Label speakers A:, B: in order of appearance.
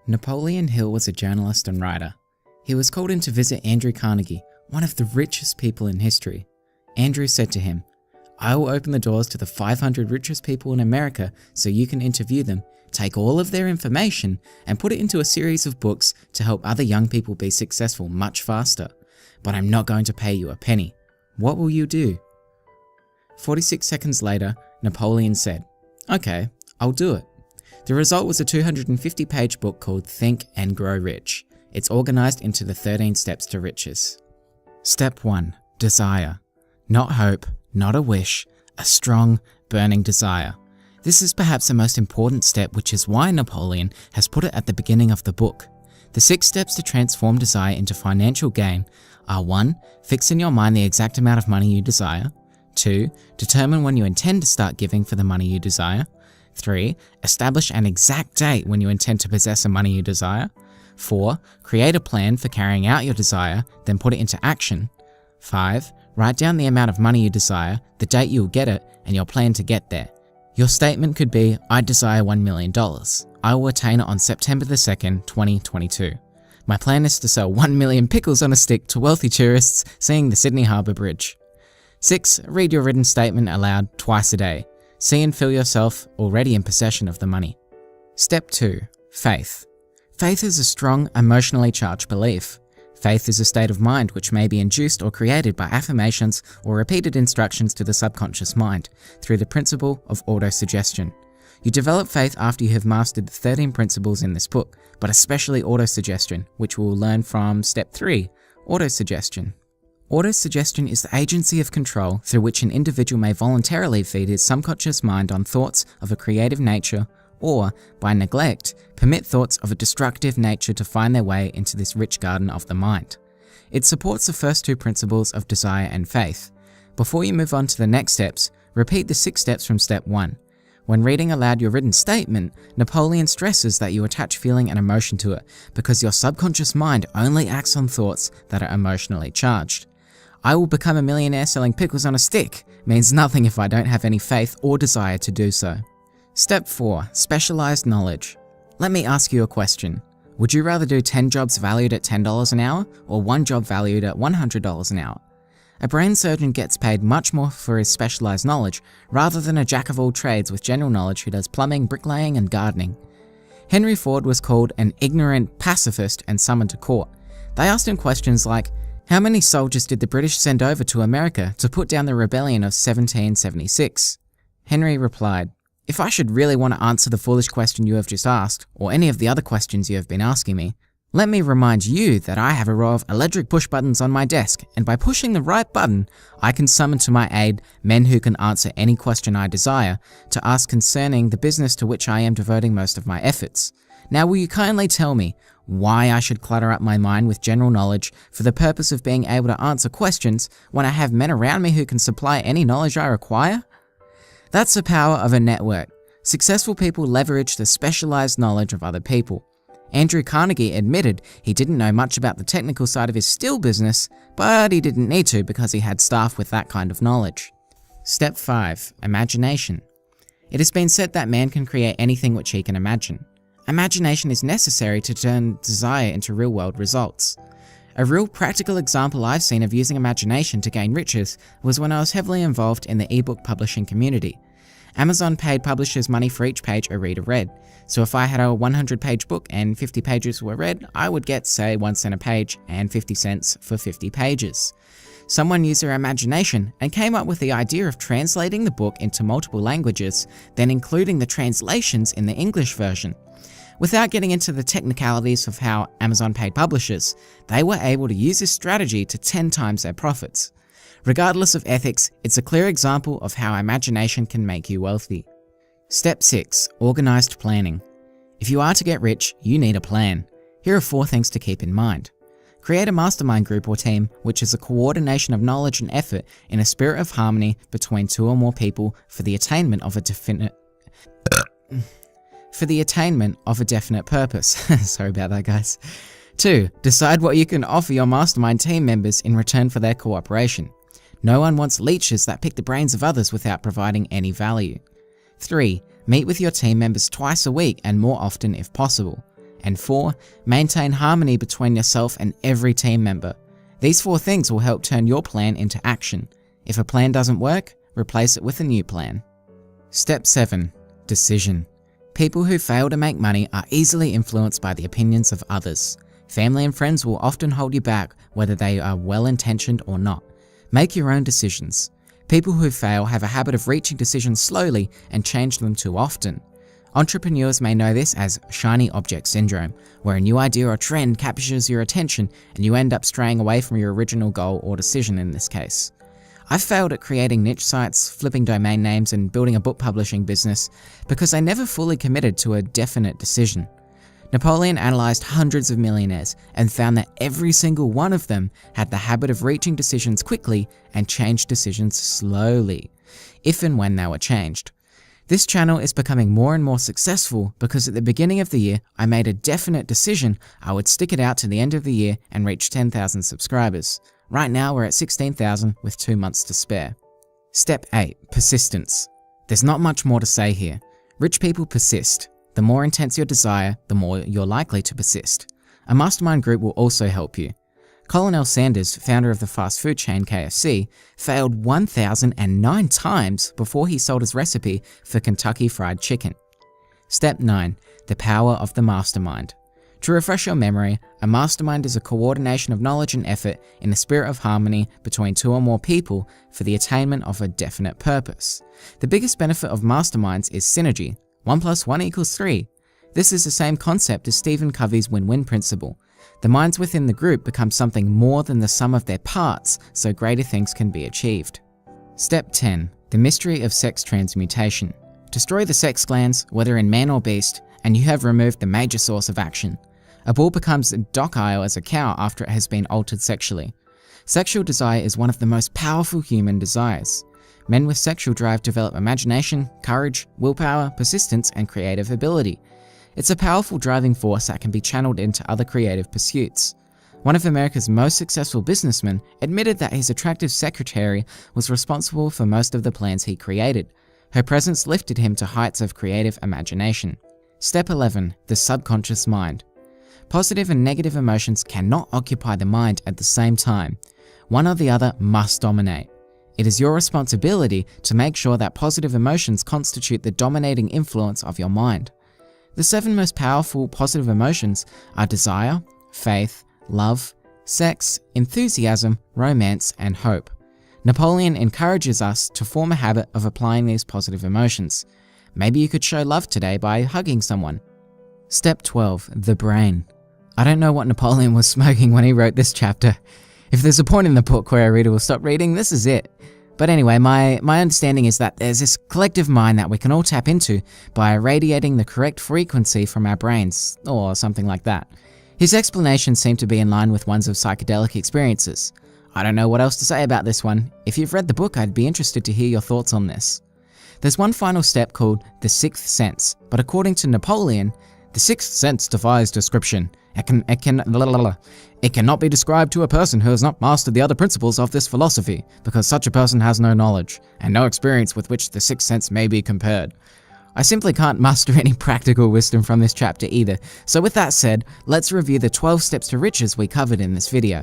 A: Napoleon Hill was a journalist and writer. He was called in to visit Andrew Carnegie, one of the richest people in history. Andrew said to him, "I will open the doors to the 500 richest people in America so you can interview them, take all of their information, and put it into a series of books to help other young people be successful much faster. But I'm not going to pay you a penny. What will you do?" 46 seconds later, Napoleon said, "Okay, I'll do it." The result was a 250-page book called Think and Grow Rich. It's organized into the 13 steps to riches. Step 1. Desire. Not hope, not a wish, a strong, burning desire. This is perhaps the most important step, which is why Napoleon has put it at the beginning of the book. The 6 steps to transform desire into financial gain are 1. Fix in your mind the exact amount of money you desire. 2. Determine when you intend to start giving for the money you desire. 3. Establish an exact date when you intend to possess the money you desire. 4. Create a plan for carrying out your desire, then put it into action. 5. Write down the amount of money you desire, the date you will get it, and your plan to get there. Your statement could be, "I desire $1 million. I will attain it on September the 2nd, 2022. My plan is to sell 1 million pickles on a stick to wealthy tourists seeing the Sydney Harbour Bridge." 6. Read your written statement aloud twice a day. See and feel yourself already in possession of the money. Step 2. Faith. Faith is a strong, emotionally charged belief. Faith is a state of mind which may be induced or created by affirmations or repeated instructions to the subconscious mind through the principle of autosuggestion. You develop faith after you have mastered the 13 principles in this book, but especially autosuggestion, which we will learn from Step 3, autosuggestion. Autosuggestion is the agency of control through which an individual may voluntarily feed his subconscious mind on thoughts of a creative nature or, by neglect, permit thoughts of a destructive nature to find their way into this rich garden of the mind. It supports the first 2 principles of desire and faith. Before you move on to the next steps, repeat the 6 steps from Step 1. When reading aloud your written statement, Napoleon stresses that you attach feeling and emotion to it because your subconscious mind only acts on thoughts that are emotionally charged. "I will become a millionaire selling pickles on a stick" means nothing if I don't have any faith or desire to do so. Step 4. Specialized knowledge. Let me ask you a question. Would you rather do 10 jobs valued at $10 an hour or 1 job valued at $100 an hour? A brain surgeon gets paid much more for his specialized knowledge rather than a jack of all trades with general knowledge who does plumbing, bricklaying, and gardening. Henry Ford was called an ignorant pacifist and summoned to court. They asked him questions like, how many soldiers did the British send over to America to put down the rebellion of 1776? Henry replied, "If I should really want to answer the foolish question you have just asked, or any of the other questions you have been asking me, let me remind you that I have a row of electric push buttons on my desk, and by pushing the right button, I can summon to my aid men who can answer any question I desire to ask concerning the business to which I am devoting most of my efforts. Now will you kindly tell me why I should clutter up my mind with general knowledge for the purpose of being able to answer questions when I have men around me who can supply any knowledge I require?" That's the power of a network. Successful people leverage the specialized knowledge of other people. Andrew Carnegie admitted he didn't know much about the technical side of his steel business, but he didn't need to because he had staff with that kind of knowledge. Step 5. Imagination. It has been said that man can create anything which he can imagine. Imagination is necessary to turn desire into real-world results. A real practical example I've seen of using imagination to gain riches was when I was heavily involved in the ebook publishing community. Amazon paid publishers money for each page a reader read, so if I had a 100-page book and 50 pages were read, I would get, say, 1 cent a page and 50 cents for 50 pages. Someone used their imagination and came up with the idea of translating the book into multiple languages, then including the translations in the English version. Without getting into the technicalities of how Amazon paid publishers, they were able to use this strategy to 10 times their profits. Regardless of ethics, it's a clear example of how imagination can make you wealthy. Step 6. Organized planning. If you are to get rich, you need a plan. Here are 4 things to keep in mind. Create a mastermind group or team, which is a coordination of knowledge and effort in a spirit of harmony between 2 or more people for the attainment of a definite purpose. Sorry about that, guys. 2. Decide what you can offer your mastermind team members in return for their cooperation. No one wants leeches that pick the brains of others without providing any value. 3. Meet with your team members twice a week and more often if possible. And 4, maintain harmony between yourself and every team member. These 4 things will help turn your plan into action. If a plan doesn't work, replace it with a new plan. Step 7. Decision. People who fail to make money are easily influenced by the opinions of others. Family and friends will often hold you back, whether they are well-intentioned or not. Make your own decisions. People who fail have a habit of reaching decisions slowly and change them too often. Entrepreneurs may know this as shiny object syndrome, where a new idea or trend captures your attention and you end up straying away from your original goal or decision in this case. I've failed at creating niche sites, flipping domain names, and building a book publishing business because I never fully committed to a definite decision. Napoleon analyzed hundreds of millionaires and found that every single one of them had the habit of reaching decisions quickly and changed decisions slowly, if and when they were changed. This channel is becoming more and more successful because at the beginning of the year, I made a definite decision I would stick it out to the end of the year and reach 10,000 subscribers. Right now we're at 16,000 with 2 months to spare. Step 8. Persistence. There's not much more to say here. Rich people persist. The more intense your desire, the more you're likely to persist. A mastermind group will also help you. Colonel Sanders, founder of the fast food chain KFC, failed 1,009 times before he sold his recipe for Kentucky Fried Chicken. Step 9. The power of the mastermind. To refresh your memory, a mastermind is a coordination of knowledge and effort in a spirit of harmony between 2 or more people for the attainment of a definite purpose. The biggest benefit of masterminds is synergy. 1 + 1 = 3. This is the same concept as Stephen Covey's win-win principle. The minds within the group become something more than the sum of their parts, so greater things can be achieved. Step 10. The mystery of sex transmutation. Destroy the sex glands, whether in man or beast, and you have removed the major source of action. A bull becomes docile as a cow after it has been altered sexually. Sexual desire is one of the most powerful human desires. Men with sexual drive develop imagination, courage, willpower, persistence, and creative ability. It's a powerful driving force that can be channeled into other creative pursuits. One of America's most successful businessmen admitted that his attractive secretary was responsible for most of the plans he created. Her presence lifted him to heights of creative imagination. Step 11. The subconscious mind. Positive and negative emotions cannot occupy the mind at the same time. One or the other must dominate. It is your responsibility to make sure that positive emotions constitute the dominating influence of your mind. The 7 most powerful positive emotions are desire, faith, love, sex, enthusiasm, romance, and hope. Napoleon encourages us to form a habit of applying these positive emotions. Maybe you could show love today by hugging someone. Step 12. The brain. I don't know what Napoleon was smoking when he wrote this chapter. If there's a point in the book where a reader will stop reading, this is it. But anyway, my understanding is that there's this collective mind that we can all tap into by irradiating the correct frequency from our brains, or something like that. His explanations seem to be in line with ones of psychedelic experiences. I don't know what else to say about this one. If you've read the book, I'd be interested to hear your thoughts on this. There's one final step called the 6th sense, but according to Napoleon, the 6th sense defies description. It cannot be described to a person who has not mastered the other principles of this philosophy, because such a person has no knowledge, and no experience with which the 6th sense may be compared. I simply can't muster any practical wisdom from this chapter either, so with that said, let's review the 12 steps to riches we covered in this video.